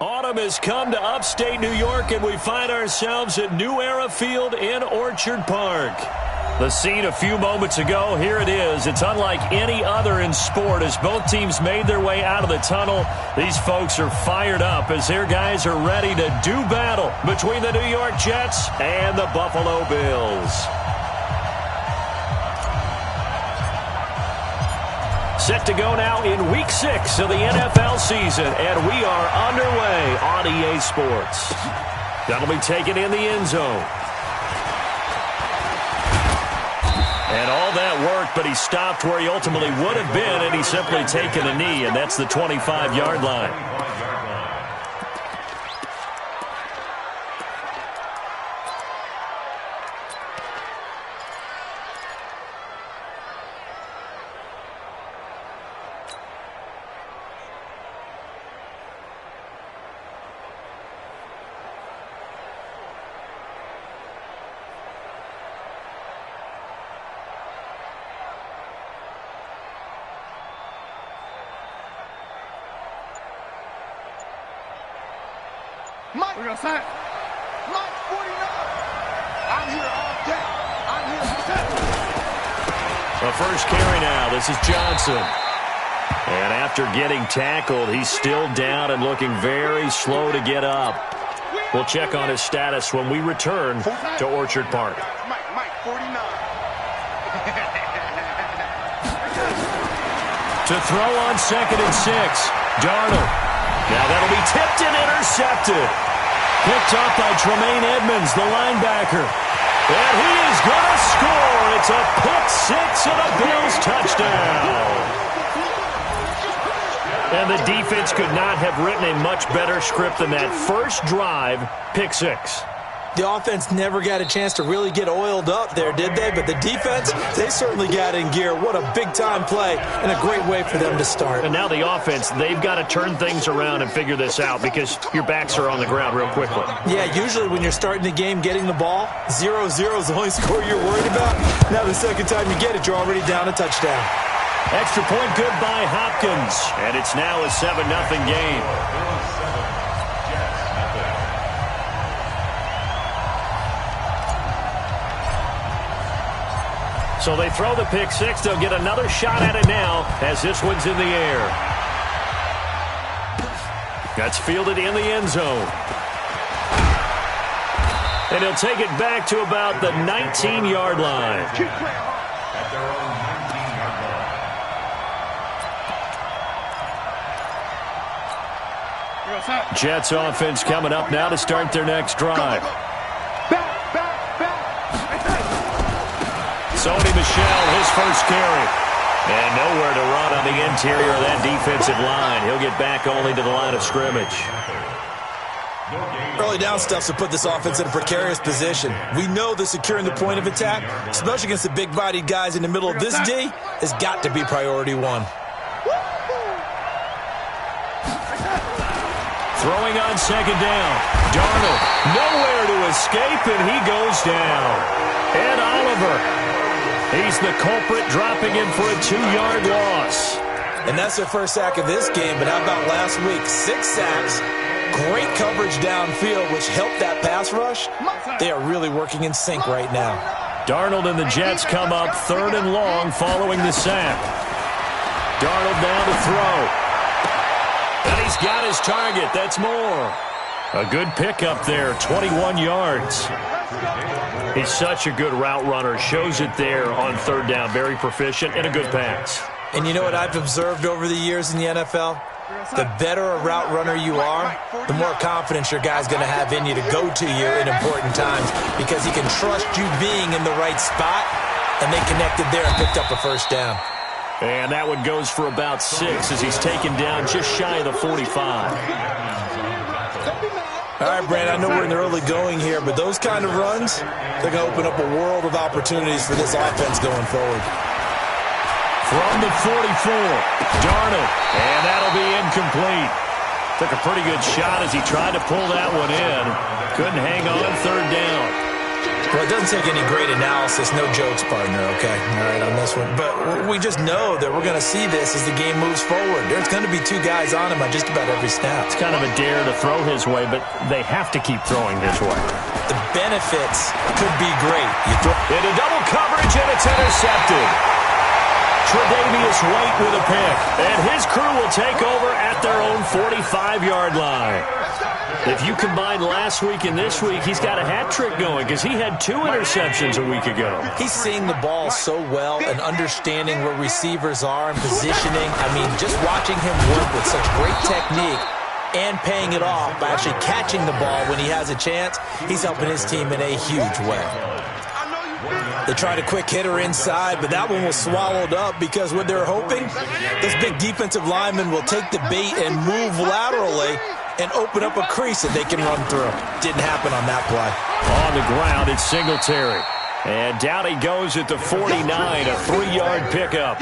Autumn has come to upstate New York, and we find ourselves at New Era Field in Orchard Park. The scene a few moments ago, here it is. It's unlike any other in sport as both teams made their way out of the tunnel. These folks are fired up as their guys are ready to do battle between the New York Jets and the Buffalo Bills. Set to go now in Week 6 of the NFL season, and we are underway on EA Sports. That'll be taken in the end zone. And all that work, but he stopped where he ultimately would have been, and he's simply taken a knee, and that's the 25-yard line. We're going to set. Mike 49. I'm here all day. I'm here to set. The first carry now. This is Johnson. And after getting tackled, he's still down and looking very slow to get up. We'll check on his status when we return to Orchard Park. Mike 49. To throw on 2nd and 6. Darnold. Now that'll be tipped and intercepted. Picked up by Tremaine Edmonds, the linebacker. And he is going to score. It's a pick 6 and a Bills touchdown. And the defense could not have written a much better script than that first drive, pick 6. The offense never got a chance to really get oiled up there, did they? But the defense, they certainly got in gear. What a big-time play and a great way for them to start. And now the offense, they've got to turn things around and figure this out because your backs are on the ground real quickly. Yeah, usually when you're starting the game getting the ball, 0-0 is the only score you're worried about. Now the second time you get it, you're already down a touchdown. Extra point good by Hopkins. And it's now a 7-0 game. So they throw the pick 6. They'll get another shot at it now as this one's in the air. That's fielded in the end zone. And he'll take it back to about the 19-yard line. Jets offense coming up now to start their next drive. Sony Michel, his first carry. And nowhere to run on the interior of that defensive line. He'll get back only to the line of scrimmage. Early down stuff to put this offense in a precarious position. We know that securing the point of attack, especially against the big-bodied guys in the middle of this D, has got to be priority one. Throwing on 2nd down. Darnold, nowhere to escape, and he goes down. Ed Oliver. He's the culprit, dropping in for a 2-yard loss. And that's their first sack of this game, but how about last week? 6 sacks, great coverage downfield, which helped that pass rush. They are really working in sync right now. Darnold and the Jets come up 3rd and long following the sack. Darnold down to throw. And he's got his target. That's more. A good pickup there, 21 yards. He's such a good route runner. Shows it there on 3rd down. Very proficient and a good pass. And you know what I've observed over the years in the NFL? The better a route runner you are, the more confidence your guy's going to have in you to go to you in important times because he can trust you being in the right spot, and they connected there and picked up a first down. And that one goes for about 6 as he's taken down just shy of the 45. All right, Brandon, I know we're in the early going here, but those kind of runs, they're going to open up a world of opportunities for this offense going forward. From the 44, Darnold, and that'll be incomplete. Took a pretty good shot as he tried to pull that one in. Couldn't hang on 3rd down. Well, it doesn't take any great analysis, no jokes, partner, okay? All right, on this one. But we just know that we're going to see this as the game moves forward. There's going to be two guys on him on just about every snap. It's kind of a dare to throw his way, but they have to keep throwing his way. The benefits could be great. Into double coverage, and it's intercepted. Tre'Davious White with a pick, and his crew will take over at their own 45-yard line. If you combine last week and this week, he's got a hat trick going because he had 2 interceptions a week ago. He's seeing the ball so well and understanding where receivers are and positioning. I mean, just watching him work with such great technique and paying it off by actually catching the ball when he has a chance, he's helping his team in a huge way. They tried a quick hitter inside, but that one was swallowed up because what they're hoping, those big defensive linemen will take the bait and move laterally and open up a crease that they can run through. Didn't happen on that play. On the ground, it's Singletary. And down he goes at the 49, a 3-yard pickup.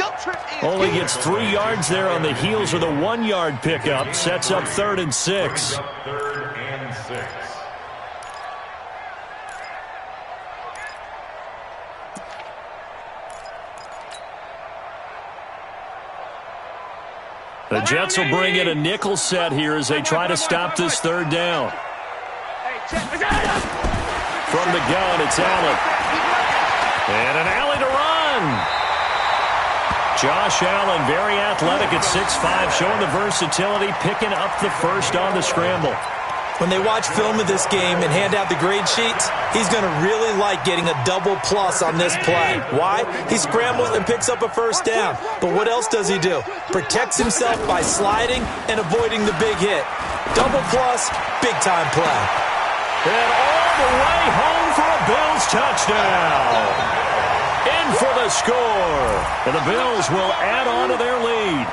Only gets 3 yards there on the heels of the 1-yard pickup. Sets up 3rd and 6. The Jets will bring in a nickel set here as they try to stop this 3rd down. From the gun, it's Allen. And an alley to run. Josh Allen, very athletic at 6'5", showing the versatility, picking up the first on the scramble. When they watch film of this game and hand out the grade sheets, he's going to really like getting a double plus on this play. Why? He scrambles and picks up a first down. But what else does he do? Protects himself by sliding and avoiding the big hit. Double plus, big-time play. And all the way home for a Bills touchdown. In for the score. And the Bills will add on to their lead.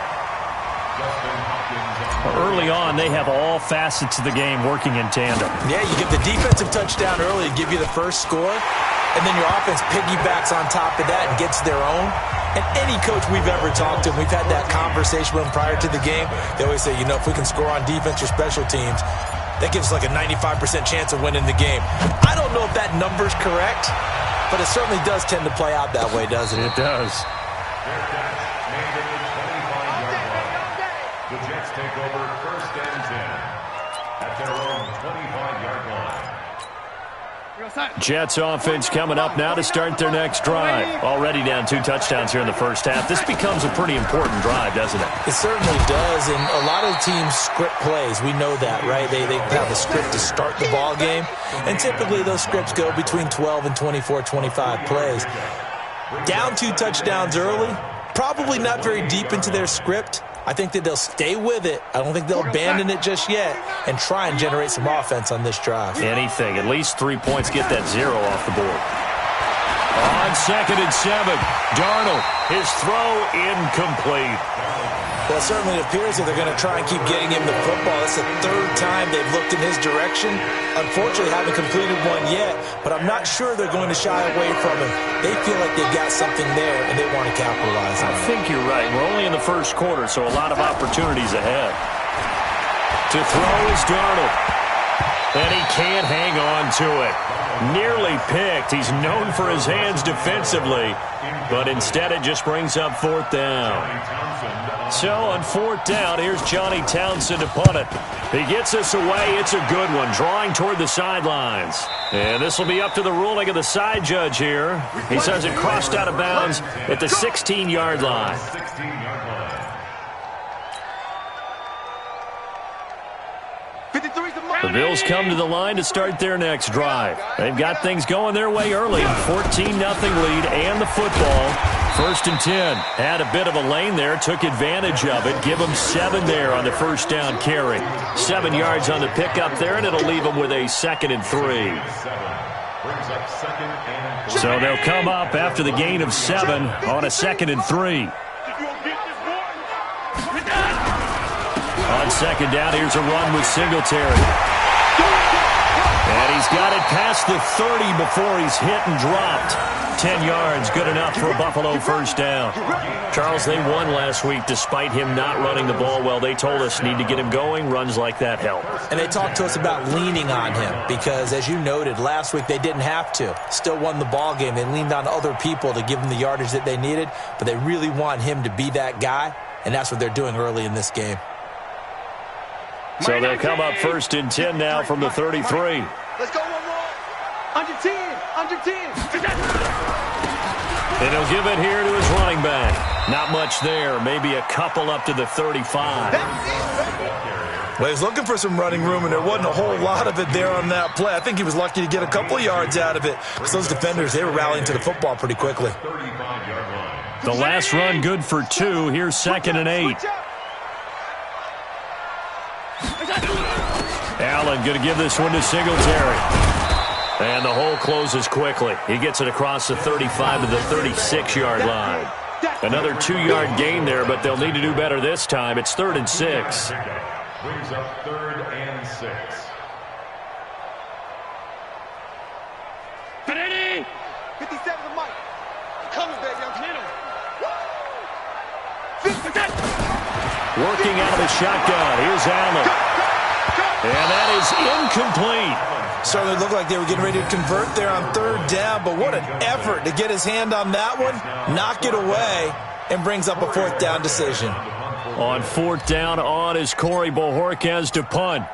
Early on, they have all facets of the game working in tandem. Yeah, you give the defensive touchdown early, give you the first score, and then your offense piggybacks on top of that and gets their own. And any coach we've ever talked to, we've had that conversation with them prior to the game, they always say, you know, if we can score on defense or special teams, that gives us like a 95% chance of winning the game. I don't know if that number's correct, but it certainly does tend to play out that way, doesn't it? It does. The Jets take over 1st and 10 at their own 25-yard line. Jets offense coming up now to start their next drive. Already down 2 touchdowns here in the first half. This becomes a pretty important drive, doesn't it? It certainly does, and a lot of teams script plays. We know that, right? They have a script to start the ball game, and typically those scripts go between 12 and 24, 25 plays. Down 2 touchdowns early, probably not very deep into their script. I think that they'll stay with it. I don't think they'll abandon it just yet and try and generate some offense on this drive. Anything. At least 3 points. Get that 0 off the board. On 2nd and 7, Darnold. His throw incomplete. Well, it certainly appears that they're going to try and keep getting him the football. It's the 3rd time they've looked in his direction. Unfortunately, haven't completed one yet, but I'm not sure they're going to shy away from him. They feel like they've got something there, and they want to capitalize on it. I think you're right. We're only in the first quarter, so a lot of opportunities ahead. To throw is Darnold. And he can't hang on to it. Nearly picked. He's known for his hands defensively, but instead it just brings up 4th down. So on 4th down, here's Johnny Townsend to punt it. He gets us away. It's a good one, drawing toward the sidelines. And this will be up to the ruling of the side judge here. He says it crossed out of bounds at the 16-yard line. The Bills come to the line to start their next drive. They've got things going their way early. 14-0 lead and the football. 1st and 10. Had a bit of a lane there. Took advantage of it. Give them 7 there on the first down carry. 7 yards on the pickup there, and it'll leave them with a 2nd and 3. So they'll come up after the gain of 7 on a 2nd and 3. On 2nd down, here's a run with Singletary. And he's got it past the 30 before he's hit and dropped. 10 yards, good enough for a Buffalo first down. Charles, they won last week despite him not running the ball well. They told us need to get him going. Runs like that help. And they talked to us about leaning on him because, as you noted, last week they didn't have to. Still won the ball game. They leaned on other people to give them the yardage that they needed, but they really want him to be that guy, and that's what they're doing early in this game. So they'll come up first and 10 now from the 33. Let's go one more. Under 10. Under 10. And he'll give it here to his running back. Not much there. Maybe a couple up to the 35. Well, he's looking for some running room, and there wasn't a whole lot of it there on that play. I think he was lucky to get a couple yards out of it because those defenders, they were rallying to the football pretty quickly. The last run good for 2. Here's 2nd and 8. Allen going to give this one to Singletary. And the hole closes quickly. He gets it across the 35 to the 36-yard line. Another 2-yard gain there, but they'll need to do better this time. It's 3rd and 6. Brings up 3rd and 6. 57 to Mike. I'm coming, baby. I'm coming. Working out of the shotgun. Here's Allen. And that is incomplete. Certainly looked like they were getting ready to convert there on 3rd down, but what an effort to get his hand on that one, knock it away, and brings up a 4th down decision. On 4th down on is Corey Bojorquez to punt.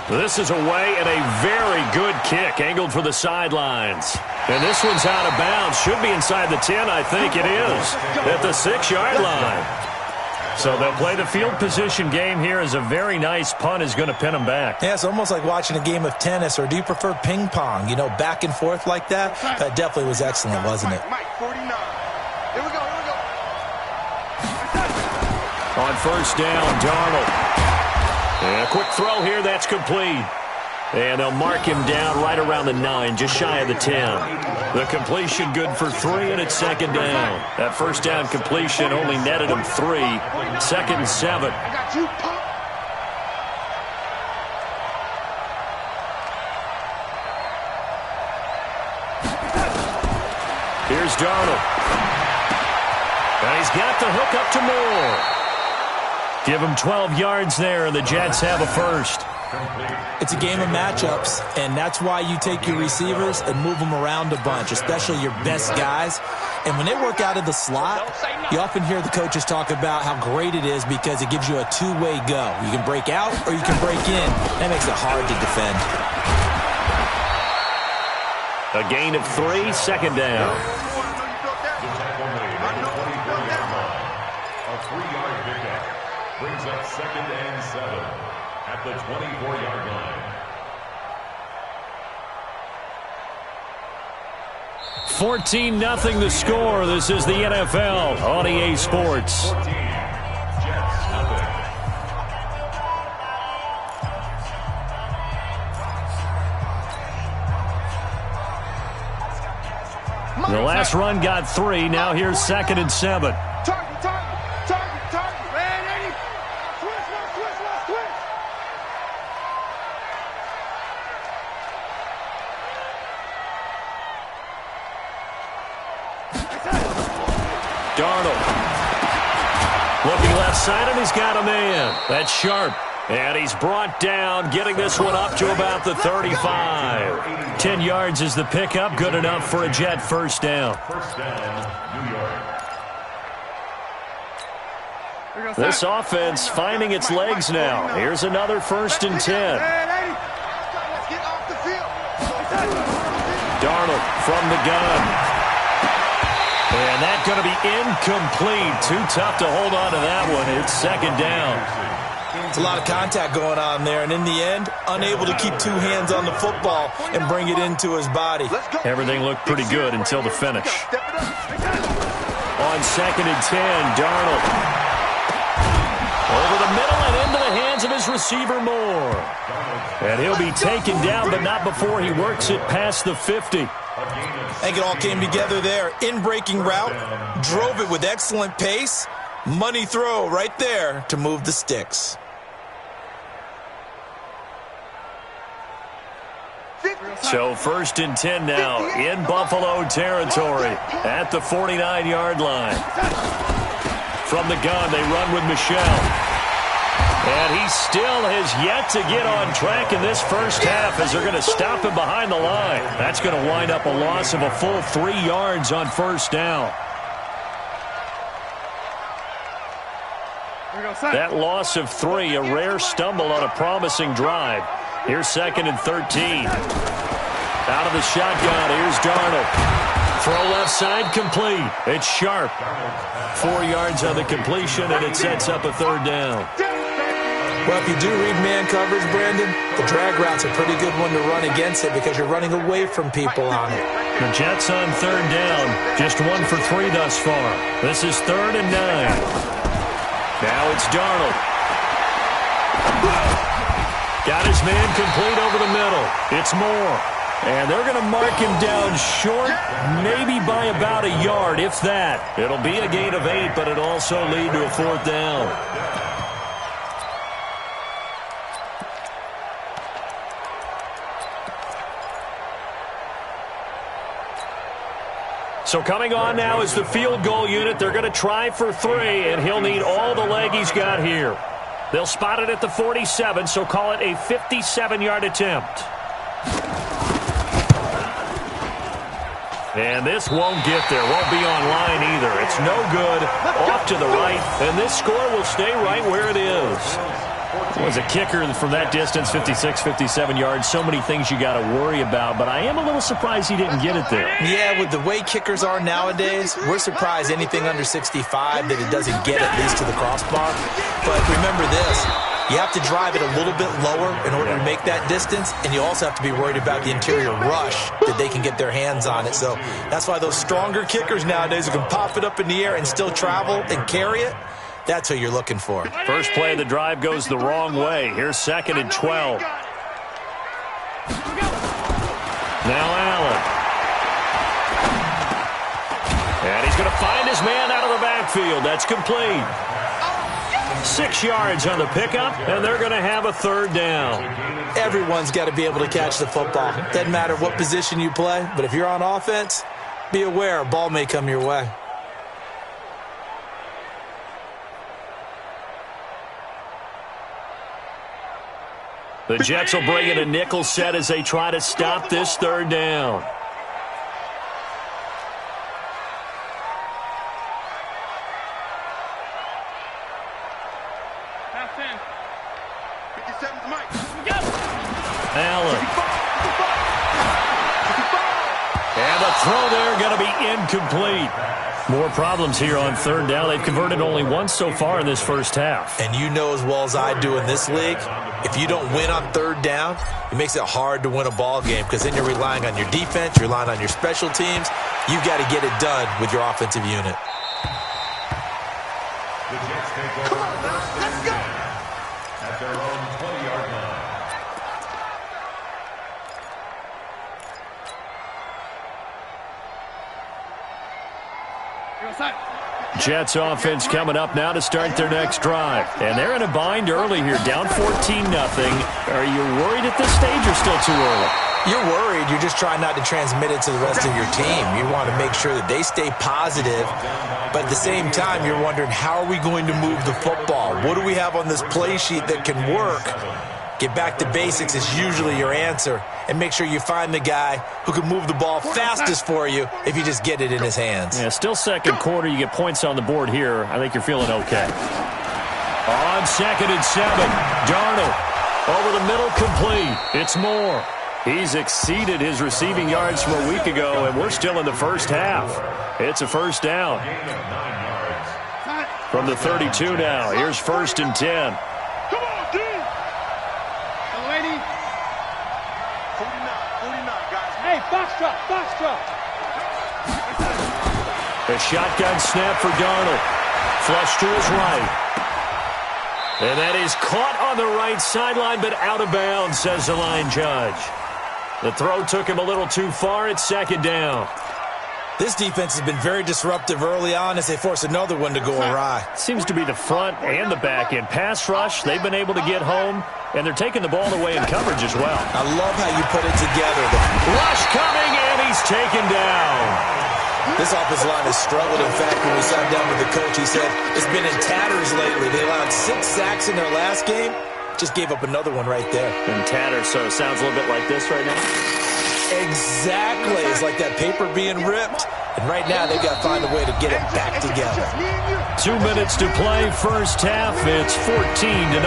This is away and a very good kick, angled for the sidelines. And this one's out of bounds. Should be inside the 10, I think it is, at the 6-yard line. So they'll play the field position game here as a very nice punt is going to pin them back. Yeah, it's almost like watching a game of tennis, or do you prefer ping pong? You know, back and forth like that? That definitely was excellent, wasn't it? Mike, 49. Here we go, here we go. On 1st down, Darnold. And a quick throw here, that's complete. And they'll mark him down right around the 9, just shy of the 10. The completion good for 3, and it's 2nd down. That 1st down completion only netted him 3. 2nd and 7. I got you, pump. Here's Darnold. And he's got the hook up to Moore. Give him 12 yards there, and the Jets have a first. It's a game of matchups, and that's why you take your receivers and move them around a bunch, especially your best guys. And when they work out of the slot, you often hear the coaches talk about how great it is because it gives you a two-way go. You can break out or you can break in. That makes it hard to defend. A gain of 3, 2nd down. A 3-yard pickup brings up 2nd and 7 at the 24-yard line. 14-0 the score. This is the NFL on EA Sports. 14, Jets, nothing. The last run got 3. Now here's 2nd and 7. Target. Ready? Switch. Darnold. Looking left side, and he's got a man. That's sharp. And he's brought down, getting this one up to about the 35. 10 yards is the pickup. Good enough for a Jet first down. First down, New York. This offense finding its legs now. Here's another 1st and 10. Darnold from the gun. And that's going to be incomplete. Too tough to hold on to that one. It's 2nd down. It's a lot of contact going on there, and in the end, unable to keep 2 hands on the football and bring it into his body. Everything looked pretty good until the finish. On 2nd and 10, Darnold. Over the middle and into the hands of his receiver, Moore. And he'll be taken down, but not before he works it past the 50. I think it all came together there. In-breaking route, drove it with excellent pace. Money throw right there to move the sticks. So 1st and 10 now in Buffalo territory at the 49-yard line. From the gun, they run with Michel. And he still has yet to get on track in this first half as they're going to stop him behind the line. That's going to wind up a loss of a full 3 yards on 1st down. That loss of 3, a rare stumble on a promising drive. Here's 2nd and 13. Out of the shotgun, here's Darnold. Throw left side, complete. It's Sharp. 4 yards on the completion, and it sets up a 3rd down. Well, if you do read man coverage, Brandon, the drag route's a pretty good one to run against it because you're running away from people on it. The Jets on 3rd down. Just 1 for 3 thus far. This is 3rd and 9. Now it's Darnold. Got his man complete over the middle. It's Moore. And they're going to mark him down short, maybe by about a yard, if that. It'll be a gain of 8, but it'll also lead to a 4th down. So coming on now is the field goal unit. They're going to try for 3, and he'll need all the leg he's got here. They'll spot it at the 47, so call it a 57-yard attempt. And this won't get there. Won't be on line either. It's no good. Off to the right, and this score will stay right where it is. Was a kicker from that distance, 56, 57 yards. So many things you got to worry about, but I am a little surprised he didn't get it there. Yeah, with the way kickers are nowadays, we're surprised anything under 65 that it doesn't get at least to the crossbar. But remember this, you have to drive it a little bit lower in order to make that distance, and you also have to be worried about the interior rush that they can get their hands on it. So that's why those stronger kickers nowadays who can pop it up in the air and still travel and carry it, that's what you're looking for. First play of the drive goes the wrong way. Here's 2nd and 12. Now Allen. And he's going to find his man out of the backfield. That's complete. 6 yards on the pickup, and they're going to have a 3rd down. Everyone's got to be able to catch the football. Doesn't matter what position you play, but if you're on offense, be aware a ball may come your way. The Jets will bring in a nickel set as they try to stop this 3rd down. Allen. And the throw there going to be incomplete. More problems here on 3rd down. They've converted only once so far in this first half. And you know as well as I do in this league, if you don't win on 3rd down, it makes it hard to win a ball game because then you're relying on your defense, you're relying on your special teams. You've got to get it done with your offensive unit. Come on, let's go. At their own 20-yard line. Jets offense coming up now to start their next drive. And they're in a bind early here, down 14-0. Are you worried at this stage or still too early? You're worried. You're just trying not to transmit it to the rest of your team. You want to make sure that they stay positive. But at the same time, you're wondering, how are we going to move the football? What do we have on this play sheet that can work? Get back to basics is usually your answer. And make sure you find the guy who can move the ball fastest for you if you just get it in his hands. Yeah, still second quarter. You get points on the board here. I think you're feeling okay. On 2nd and 7, Darnold over the middle, complete. It's Moore. He's exceeded his receiving yards from a week ago, and we're still in the first half. It's a 1st down. From the 32 now, here's 1st and 10. Box drop. A shotgun snap for Darnold. Flush to his right. And that is caught on the right sideline, but out of bounds, says the line judge. The throw took him a little too far. It's 2nd down. This defense has been very disruptive early on as they force another one to go awry. Seems to be the front and the back end. Pass rush, they've been able to get home. And they're taking the ball away in coverage as well. I love how you put it together. Rush coming, and he's taken down. This offensive line has struggled. In fact, when we sat down with the coach, he said it's been in tatters lately. They allowed 6 sacks in their last game. Just gave up another one right there. In tatters, so it sounds a little bit like this right now? Exactly. It's like that paper being ripped. And right now, they've got to find a way to get it back together. 2 minutes to play, first half. It's 14-0.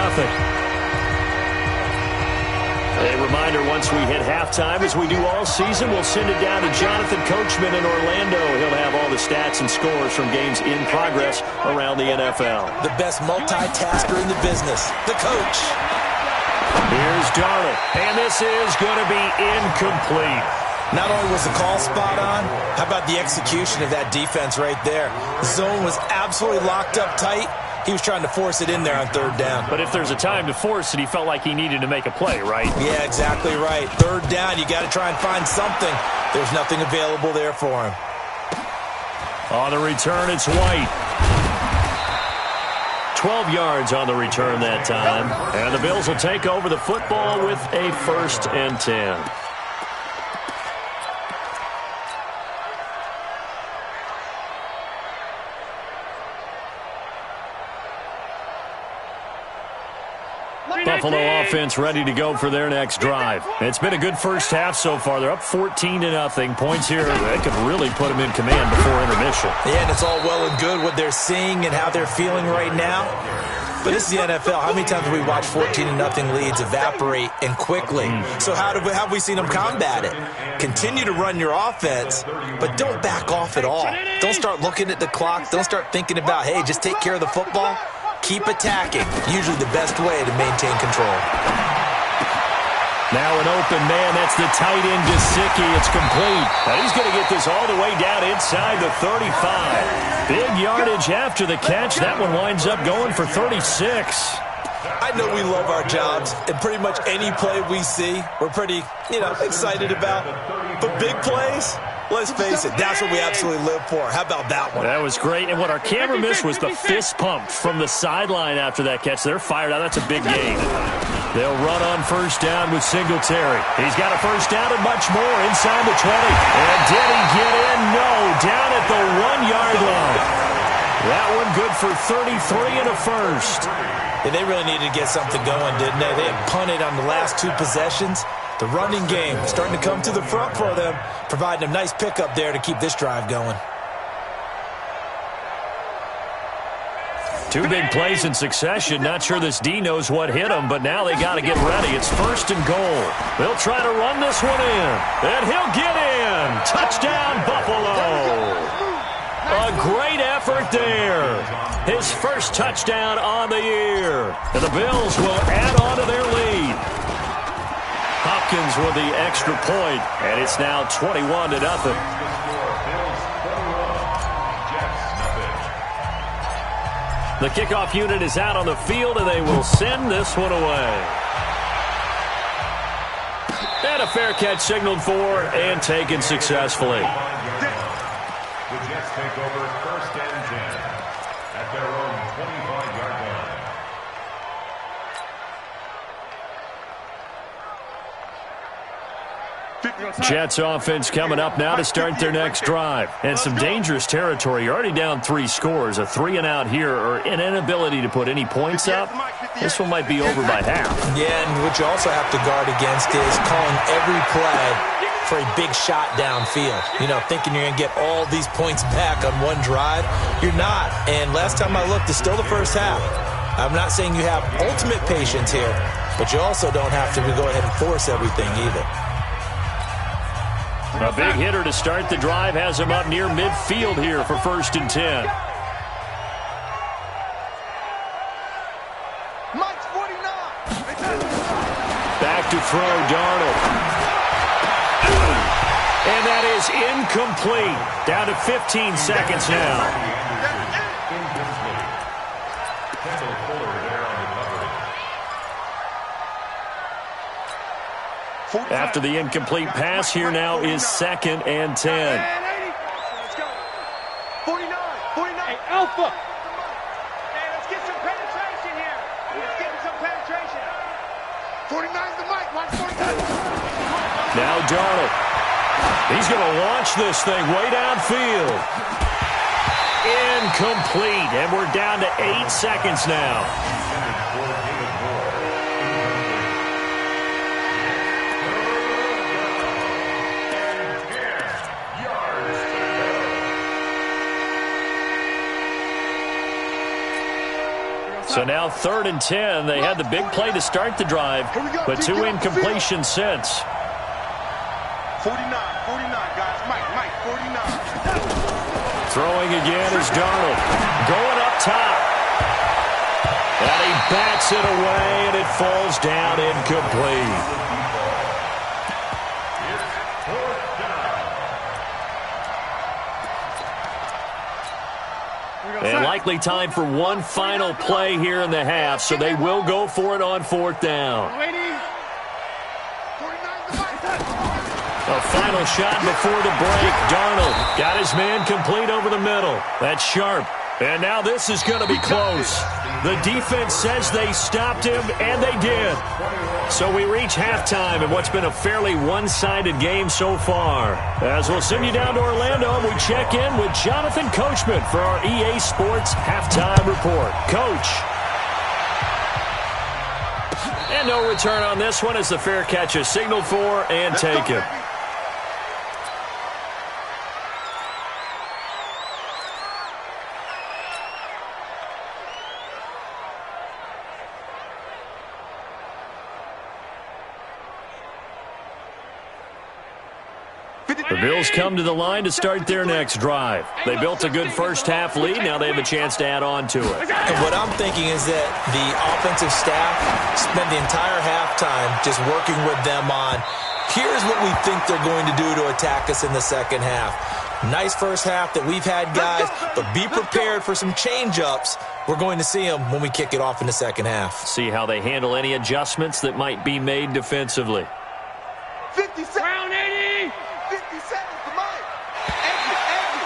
A reminder, once we hit halftime, as we do all season, we'll send it down to Jonathan Coachman in Orlando. He'll have all the stats and scores from games in progress around the NFL. The best multitasker in the business, the coach. Here's Darnold, and this is going to be incomplete. Not only was the call spot on, how about the execution of that defense right there? The zone was absolutely locked up tight. He was trying to force it in there on third down. But if there's a time to force it, he felt like he needed to make a play, right? Yeah, exactly right. Third down, you got to try and find something. There's nothing available there for him. On the return, it's White. 12 yards on the return that time. And the Bills will take over the football with a 1st and 10. Buffalo offense ready to go for their next drive. It's been a good first half so far. They're up 14-0. Points here, they could really put them in command before intermission. Yeah, and it's all well and good what they're seeing and how they're feeling right now. But this is the NFL. How many times have we watched 14-0 leads evaporate and quickly? So how have we seen them combat it? Continue to run your offense, but don't back off at all. Don't start looking at the clock. Don't start thinking about, hey, just take care of the football. Keep attacking. Usually the best way to maintain control. Now an open man. That's the tight end, Gesicki. It's complete. And he's going to get this all the way down inside the 35. Big yardage after the catch. That one winds up going for 36. I know we love our jobs, and pretty much any play we see, we're pretty, excited about. But big plays, let's face it, that's what we absolutely live for. How about that one? That was great. And what our camera missed was the fist pump from the sideline after that catch. They're fired out. That's a big gain. They'll run on first down with Singletary. He's got a first down and much more inside the 20. And did he get in? No. Down at the 1-yard line. That one good for 33 and a first. Yeah, they really needed to get something going, didn't they? They had punted on the last 2 possessions. The running game starting to come to the front for them, providing a nice pickup there to keep this drive going. 2 big plays in succession. Not sure this D knows what hit him, but now they got to get ready. It's 1st and goal. They'll try to run this one in, and he'll get in. Touchdown, Buffalo. A great effort there. His first touchdown on the year. And the Bills will add on to their lead. Hopkins with the extra point, and it's now 21-0. The kickoff unit is out on the field, and they will send this one away. And a fair catch signaled for and taken successfully. The Jets take over 1st and 10 at their own 25-yard line. Jets offense coming up now to start their next drive. And some dangerous territory. You're already down 3 scores. A 3-and-out here or an inability to put any points up. This one might be over by half. Yeah, and what you also have to guard against is calling every play for a big shot downfield. Thinking you're going to get all these points back on one drive. You're not. And last time I looked, it's still the first half. I'm not saying you have ultimate patience here, but you also don't have to go ahead and force everything either. A big hitter to start the drive has him up near midfield here for 1st and 10. Back to throw, Darnold. And that is incomplete. Down to 15 seconds now. After the incomplete pass, here now is 2nd and 10. Let's go. 49. Hey, Alpha. Hey, let's get some penetration here. Let's get some penetration. 49's the mic. Watch 49. Now Darnold. He's going to launch this thing way downfield. Incomplete. And we're down to 8 seconds now. So now 3rd and 10. They had the big play to start the drive, but 2 incompletions since. 49, guys. Mike, 49. Throwing again is Darnold. Going up top. And he bats it away, and it falls down incomplete. And likely time for one final play here in the half, so they will go for it on 4th down. A final shot before the break. Darnold got his man complete over the middle. That's sharp. And now this is going to be close. The defense says they stopped him, and they did. So we reach halftime in what's been a fairly one-sided game so far. As we'll send you down to Orlando, we check in with Jonathan Coachman for our EA Sports Halftime Report. Coach. And no return on this one as the fair catch is signaled for and taken. The Bills come to the line to start their next drive. They built a good first-half lead. Now they have a chance to add on to it. And what I'm thinking is that the offensive staff spent the entire halftime just working with them on, here's what we think they're going to do to attack us in the second half. Nice first half that we've had, guys, but be prepared for some change-ups. We're going to see them when we kick it off in the second half. See how they handle any adjustments that might be made defensively. 50 seconds. Round 80. 50 seconds to mine.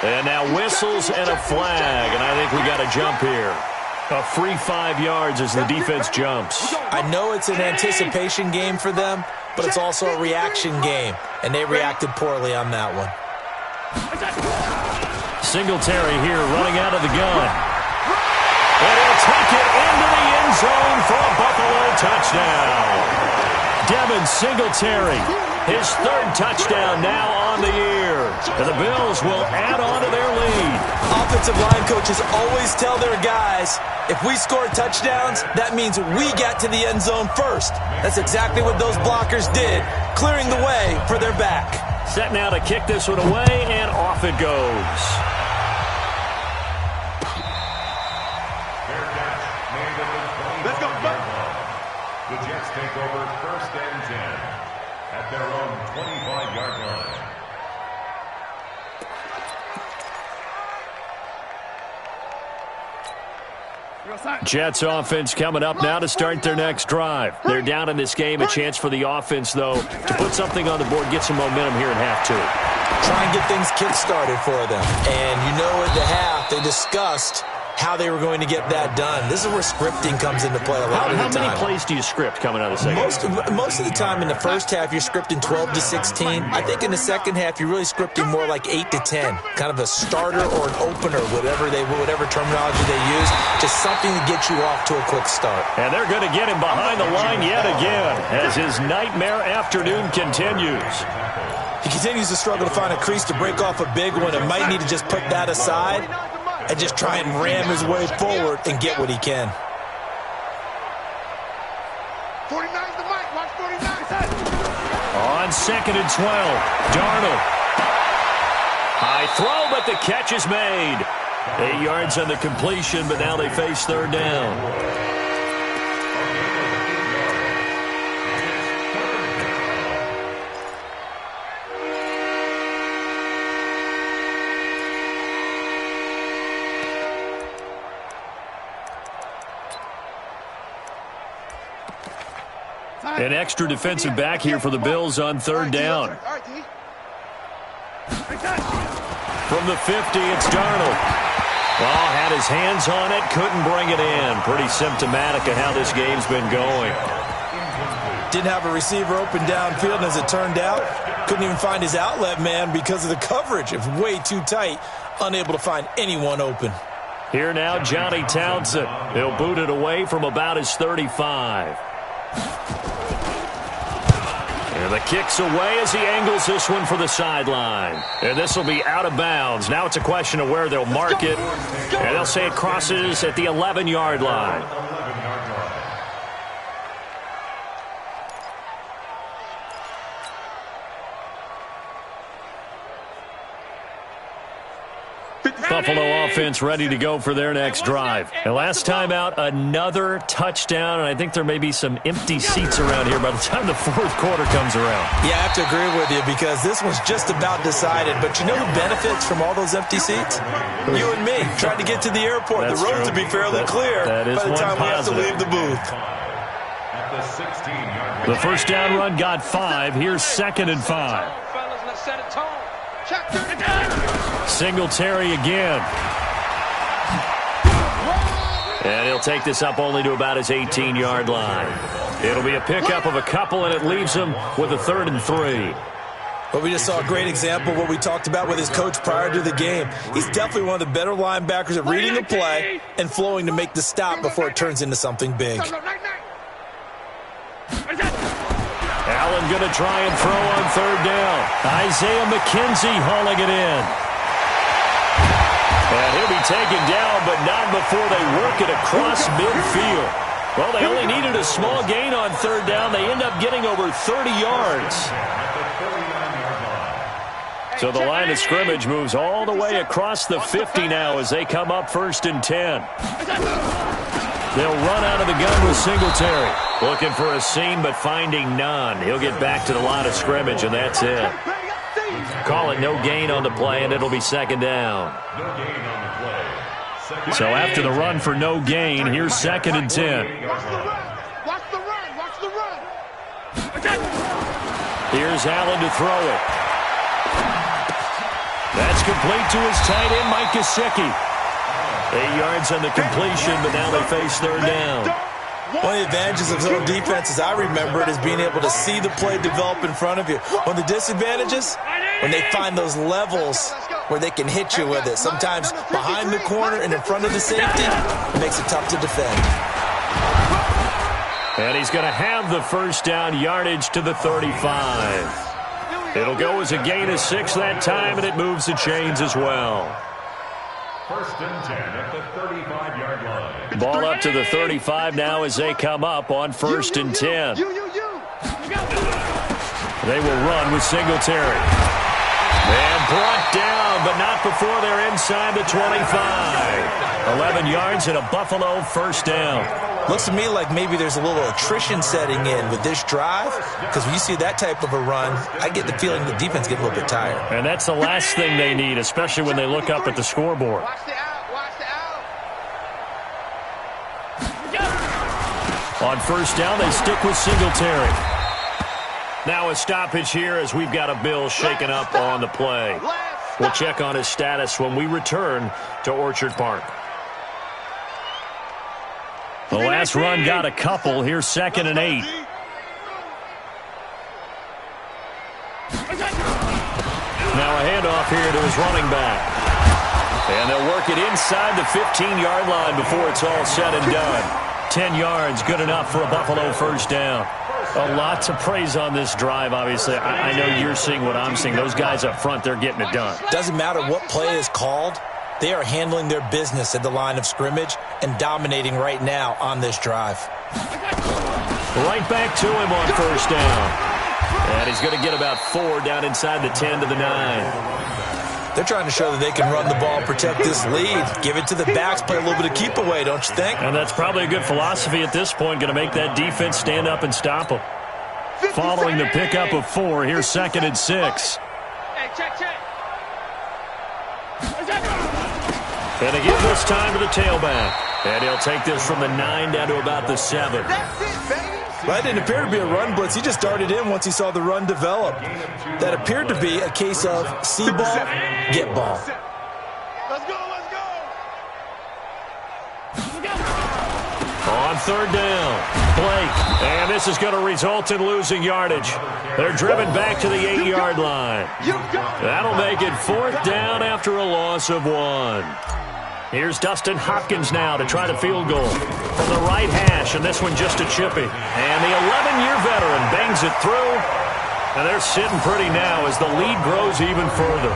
And now whistles and a flag, and I think we got a jump here. A free 5 yards as the defense jumps. I know it's an anticipation game for them, but it's also a reaction game, and they reacted poorly on that one. Singletary here running out of the gun. And he'll take it into the end zone for a Buffalo touchdown. Devin Singletary, his 3rd touchdown now on the year. And the Bills will add on to their lead. Offensive line coaches always tell their guys, if we score touchdowns, that means we get to the end zone first. That's exactly what those blockers did, clearing the way for their back. Set now to kick this one away, and off it goes. Let's go. The Jets take over 1st and 10 at their own 25-yard line. Jets offense coming up now to start their next drive. They're down in this game. A chance for the offense, though, to put something on the board, get some momentum here in half 2. Try and get things kick-started for them. And you know at the half, they discussed how they were going to get that done. This is where scripting comes into play a lot of the time. How many plays do you script coming out of the second? Most of the time in the first half, you're scripting 12 to 16. I think in the second half, you're really scripting more like 8 to 10. Kind of a starter or an opener, whatever terminology they use. Just something to get you off to a quick start. And they're going to get him behind the line yet again as his nightmare afternoon continues. He continues to struggle to find a crease to break off a big one and might need to just put that aside and just try and ram his way forward and get what he can. 49's the mic. Watch 49. On 2nd and 12, Darnold. High throw, but the catch is made. 8 yards on the completion, but now they face 3rd down. An extra defensive back here for the Bills on 3rd down. From the 50, it's Darnold. Well, had his hands on it, couldn't bring it in. Pretty symptomatic of how this game's been going. Didn't have a receiver open downfield, and as it turned out, couldn't even find his outlet man because of the coverage. It was way too tight, unable to find anyone open. Here now, Johnny Townsend. He'll boot it away from about his 35. And the kick's away as he angles this one for the sideline. And this will be out of bounds. Now it's a question of where they'll mark it. And they'll say it crosses at the 11-yard line. Buffalo offense ready to go for their next drive. And last time out, another touchdown, and I think there may be some empty seats around here by the time the fourth quarter comes around. Yeah, I have to agree with you because this one's just about decided. But you know who benefits from all those empty seats? You and me, trying to get to the airport. That's the roads true. will be fairly clear by the time we have to leave the booth. The first down run got 5. Here's 2nd and 5. Singletary again. And he'll take this up only to about his 18-yard line. It'll be a pickup of a couple, and it leaves him with a 3rd and 3. But we just saw a great example of what we talked about with his coach prior to the game. He's definitely one of the better linebackers at reading the play and flowing to make the stop before it turns into something big. Allen going to try and throw on 3rd down. Isaiah McKenzie hauling it in. And he'll be taken down, but not before they work it across midfield. Well, they only needed a small gain on 3rd down. They end up getting over 30 yards. So the line of scrimmage moves all the way across the 50 now as they come up 1st and 10. They'll run out of the gun with Singletary. Looking for a seam, but finding none. He'll get back to the line of scrimmage, and that's it. Call it no gain on the play, and it'll be 2nd down. So after the run for no gain, here's 2nd and 10. Watch the run. Watch the run. Here's Allen to throw it. That's complete to his tight end, Mike Gesicki. 8 yards on the completion, but now they face 3rd down. One of the advantages of zone defense, as I remember it, is being able to see the play develop in front of you. One of the disadvantages, when they find those levels where they can hit you with it. Sometimes behind the corner and in front of the safety, it makes it tough to defend. And he's going to have the 1st down, yardage to the 35. It'll go as a gain of 6 that time, and it moves the chains as well. 1st and 10 at the 35-yard line. Ball up to the 35 now as they come up on 1st and 10. They will run with Singletary. And brought down, but not before they're inside the 25. 11 yards and a Buffalo 1st down. Looks to me like maybe there's a little attrition setting in with this drive, because when you see that type of a run, I get the feeling the defense gets a little bit tired. And that's the last thing they need, especially when they look up at the scoreboard. Watch the out. Watch the out. On 1st down, they stick with Singletary. Now a stoppage here as we've got a Bill shaken up on the play. We'll check on his status when we return to Orchard Park. The last run got a couple. Here's 2nd and 8. Now a handoff here to his running back. And they'll work it inside the 15-yard line before it's all said and done. 10 yards, good enough for a Buffalo 1st down. A lot to praise on this drive, obviously. I know you're seeing what I'm seeing. Those guys up front, they're getting it done. Doesn't matter what play is called. They are handling their business at the line of scrimmage and dominating right now on this drive. Right back to him on 1st down. And he's going to get about 4 down inside the 10 to the 9. They're trying to show that they can run the ball, protect this lead, give it to the backs, play a little bit of keep away, don't you think? And that's probably a good philosophy at this point, going to make that defense stand up and stop them. Following the pickup of 4, here's 2nd and 6. Hey, check. And they give this time to the tailback. And he'll take this from the 9 down to about the 7. That's it, baby. Well, that didn't appear to be a run blitz. He just darted in once he saw the run develop. That appeared to be a case of see ball, get ball. Let's go. On third down. Blake. And this is going to result in losing yardage. They're driven back to the 8-yard line. That'll make it fourth down after a loss of 1. Here's Dustin Hopkins now to try the field goal from the right hash, and this one just a chippy. And the 11-year veteran bangs it through, and they're sitting pretty now as the lead grows even further.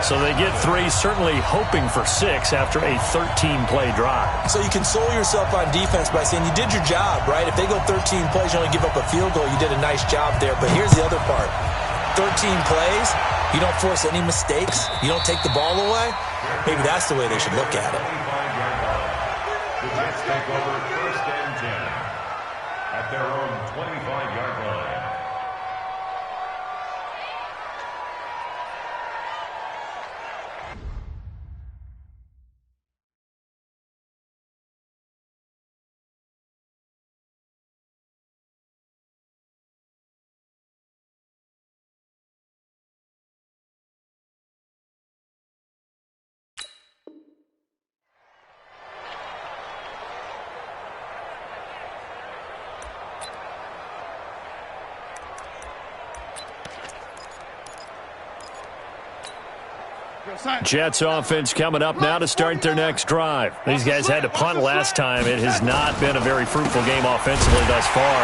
So they get 3, certainly hoping for 6 after a 13-play drive. So you console yourself on defense by saying you did your job, right? If they go 13 plays, you only give up a field goal, you did a nice job there. But here's the other part. 13 plays, you don't force any mistakes, you don't take the ball away. Maybe that's the way they should look at it. The Jets take over first and 10 at their own 25-yard line. Jets offense coming up now to start their next drive. These guys had to punt last time. It has not been a very fruitful game offensively thus far.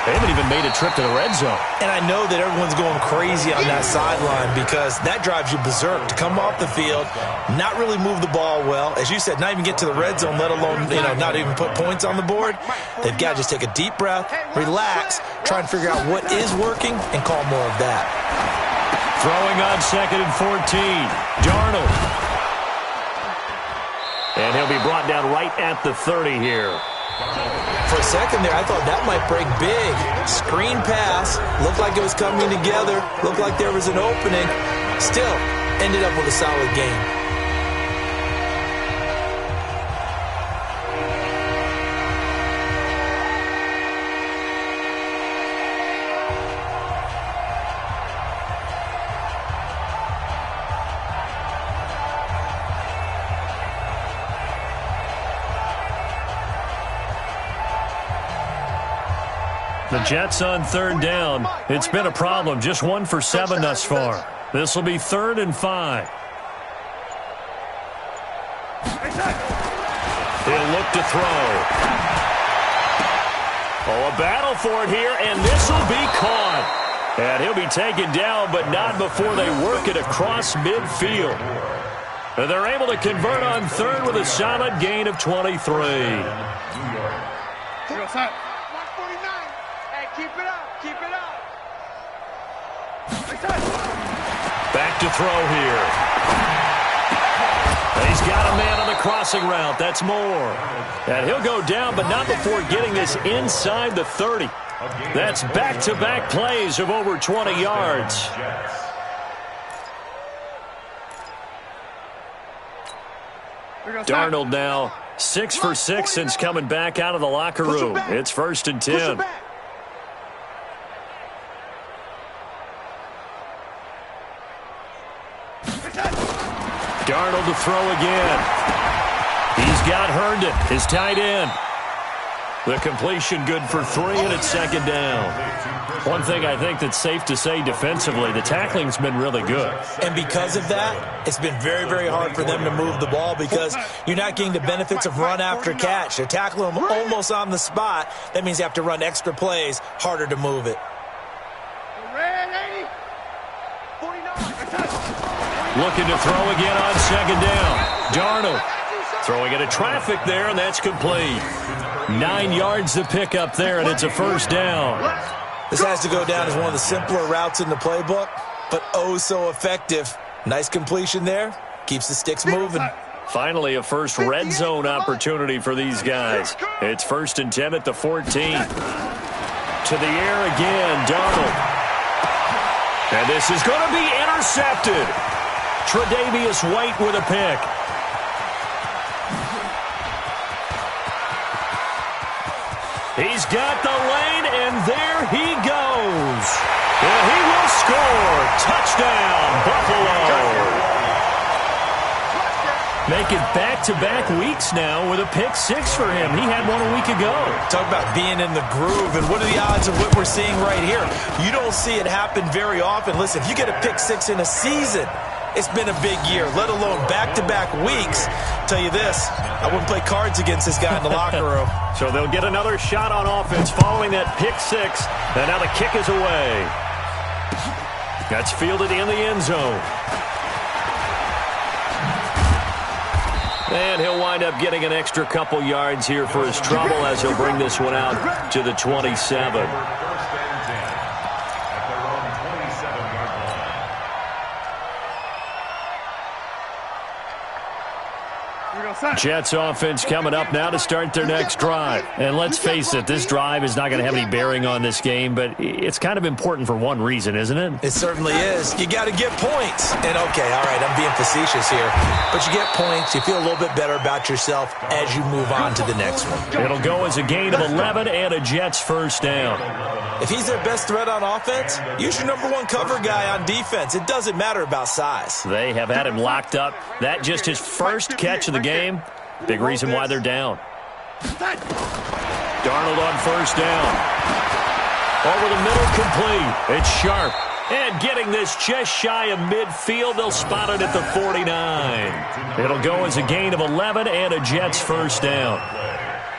They haven't even made a trip to the red zone. And I know that everyone's going crazy on that sideline because that drives you berserk to come off the field, not really move the ball well. As you said, not even get to the red zone, let alone, not even put points on the board. They've got to just take a deep breath, relax, try and figure out what is working, and call more of that. Throwing on 2nd and 14. Darnold. And he'll be brought down right at the 30 here. For a second there, I thought that might break big. Screen pass. Looked like it was coming together. Looked like there was an opening. Still, ended up with a solid game. The Jets on third down. It's been a problem. Just 1 for 7 thus far. This will be 3rd and 5. He'll look to throw. Oh, a battle for it here, and this will be caught. And he'll be taken down, but not before they work it across midfield. And they're able to convert on third with a solid gain of 23. Keep it up. Keep it up. Back to throw here. He's got a man on the crossing route. That's Moore. And he'll go down, but not before getting this inside the 30. That's back-to-back plays of over 20 yards. Darnold now 6 for 6 since coming back out of the locker room. It's 1st and 10. Darnold to throw again. He's got Herndon, his tight end. The completion good for 3, and it's 2nd down. One thing I think that's safe to say defensively, the tackling's been really good. And because of that, it's been very, very hard for them to move the ball because you're not getting the benefits of run after catch. They're tackling them almost on the spot. That means you have to run extra plays, harder to move it. Looking to throw again on 2nd down. Darnold throwing into traffic there, and that's complete. 9 yards to pick up there, and it's a 1st down. This has to go down as one of the simpler routes in the playbook, but oh so effective. Nice completion there. Keeps the sticks moving. Finally, a first red zone opportunity for these guys. It's 1st and 10 at the 14. To the air again, Darnold. And this is going to be intercepted. Tre'Davious White with a pick. He's got the lane, and there he goes. And he will score. Touchdown, Buffalo. Make it back-to-back weeks now with a pick-6 for him. He had one a week ago. Talk about being in the groove, and what are the odds of what we're seeing right here? You don't see it happen very often. Listen, if you get a pick-6 in a season, it's been a big year, let alone back-to-back weeks. Tell you this, I wouldn't play cards against this guy in the locker room. So they'll get another shot on offense following that pick-6, and now the kick is away. That's fielded in the end zone. And he'll wind up getting an extra couple yards here for his trouble as he'll bring this one out to the 27. Jets offense coming up now to start their next drive. And let's face it, this drive is not going to have any bearing on this game, but it's kind of important for one reason, isn't it? It certainly is. You got to get points. And, okay, all right, I'm being facetious here. But you get points, you feel a little bit better about yourself as you move on to the next one. It'll go as a gain of 11 and a Jets first down. If he's their best threat on offense, use your number one cover guy on defense. It doesn't matter about size. They have had him locked up. That just his first catch of the game. Big reason why they're down. Darnold on first down. Over the middle, complete. It's Sharp. And getting this just shy of midfield, they'll spot it at the 49. It'll go as a gain of 11 and a Jets first down.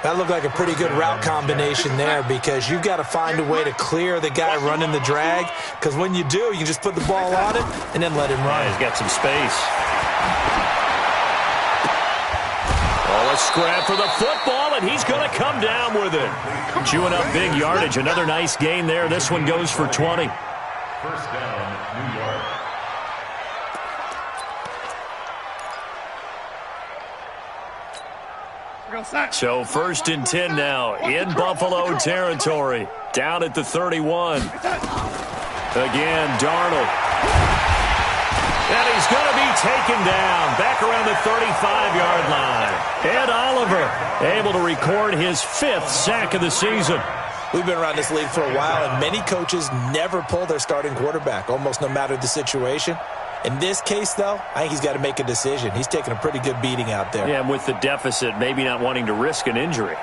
That looked like a pretty good route combination there because you've got to find a way to clear the guy running the drag, because when you do, you just put the ball on him and then let him run. He's got some space. Oh, a scrap for the football, and he's going to come down with it. Chewing up big yardage. Another nice gain there. This one goes for 20. First down, New York. So 1st and 10 now in Buffalo territory. Down at the 31. Again, Darnold. And he's going to be taken down back around the 35-yard line. Ed Oliver able to record his 5th sack of the season. We've been around this league for a while, and many coaches never pull their starting quarterback, almost no matter the situation. In this case, though, I think he's got to make a decision. He's taking a pretty good beating out there. Yeah, and with the deficit, maybe not wanting to risk an injury.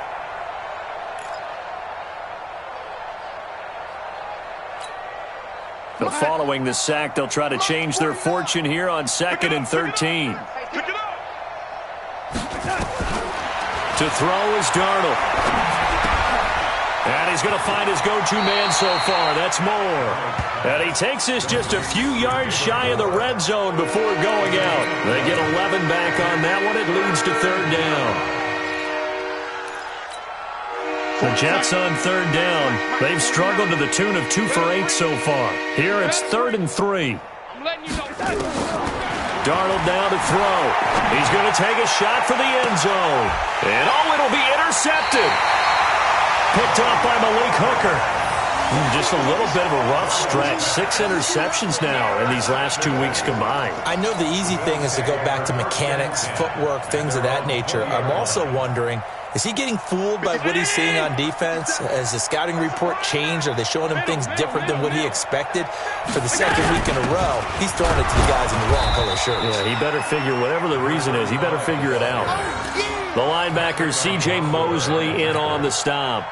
But following the sack, they'll try to change their fortune here on 2nd and 13. To throw is Darnold. And he's going to find his go-to man so far. That's Moore. And he takes this just a few yards shy of the red zone before going out. They get 11 back on that one. It leads to 3rd down. The Jets on 3rd down. They've struggled to the tune of 2 for 8 so far. Here it's 3rd and 3. Darnold down to throw. He's going to take a shot for the end zone. And it'll be intercepted. Picked off by Malik Hooker. Just a little bit of a rough stretch. 6 interceptions now in these last 2 weeks combined. I know the easy thing is to go back to mechanics, footwork, things of that nature. I'm also wondering, is he getting fooled by what he's seeing on defense? Has the scouting report changed? Are they showing him things different than what he expected? For the 2nd week in a row, he's throwing it to the guys in the wrong color shirts. Yeah, he better figure, whatever the reason is, he better figure it out. The linebacker, C.J. Mosley, in on the stop.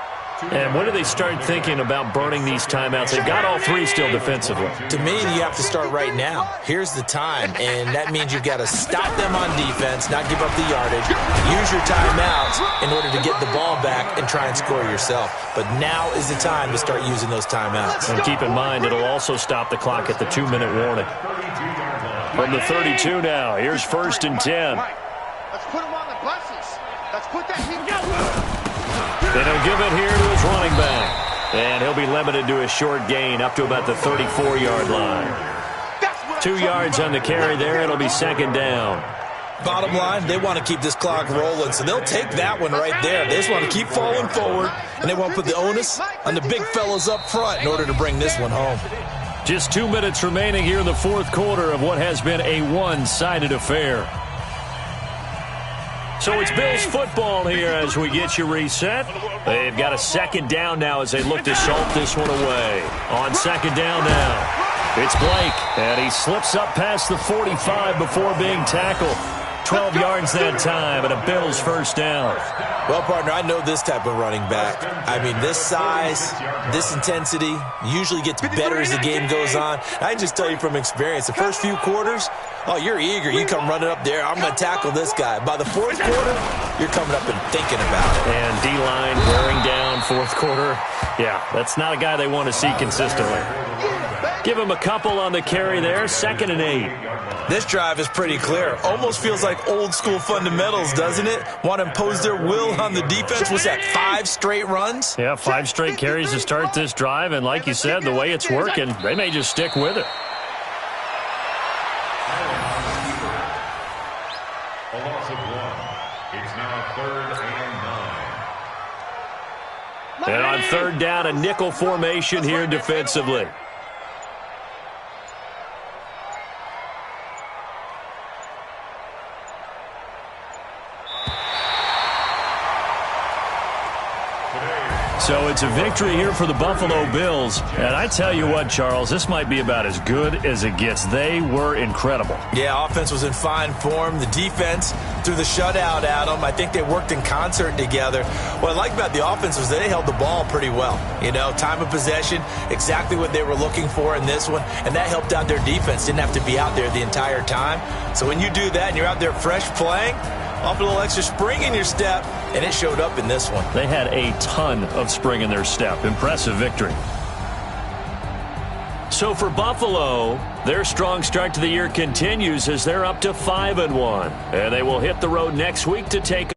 And when do they start thinking about burning these timeouts? They've got all 3 still defensively. To me, you have to start right now. Here's the time, and that means you've got to stop them on defense, not give up the yardage, use your timeouts in order to get the ball back and try and score yourself. But now is the time to start using those timeouts. And keep in mind, it'll also stop the clock at the 2-minute warning. From the 32 now, here's 1st and 10. Let's put him on the buses. Let's put that heat. And he'll give it here to his running back. And he'll be limited to a short gain up to about the 34-yard line. 2 yards on the carry there. It'll be 2nd down. Bottom line, they want to keep this clock rolling, so they'll take that one right there. They just want to keep falling forward, and they want to put the onus on the big fellas up front in order to bring this one home. Just 2 minutes remaining here in the 4th quarter of what has been a one-sided affair. So it's Bills football here as we get you reset. They've got a 2nd down now as they look to salt this one away. On 2nd down now, it's Blake, and he slips up past the 45 before being tackled. 12 yards that time, and a Bills first down. Well, partner, I know this type of running back. I mean, this size, this intensity usually gets better as the game goes on. I can just tell you from experience, the first few quarters, oh, you're eager. You come running up there, I'm going to tackle this guy. By the fourth quarter, you're coming up and thinking about it. And D-line wearing down fourth quarter. Yeah, that's not a guy they want to see consistently. Give him a couple on the carry there, 2nd and 8. This drive is pretty clear. Almost feels like old-school fundamentals, doesn't it? Want to impose their will on the defense. Was that 5 straight runs? Yeah, 5 straight carries to start this drive, and like you said, the way it's working, they may just stick with it. A loss of 1. It's now 3rd and 9. And on 3rd down, a nickel formation here defensively. So it's a victory here for the Buffalo Bills. And I tell you what, Charles, this might be about as good as it gets. They were incredible. Yeah, offense was in fine form. The defense threw the shutout at them. I think they worked in concert together. What I like about the offense was they held the ball pretty well. You know, time of possession, exactly what they were looking for in this one. And that helped out their defense. Didn't have to be out there the entire time. So when you do that and you're out there fresh playing, off a little extra spring in your step, and it showed up in this one. They had a ton of spring in their step. Impressive victory. So for Buffalo, their strong start to the year continues as they're up to 5-1. And they will hit the road next week to take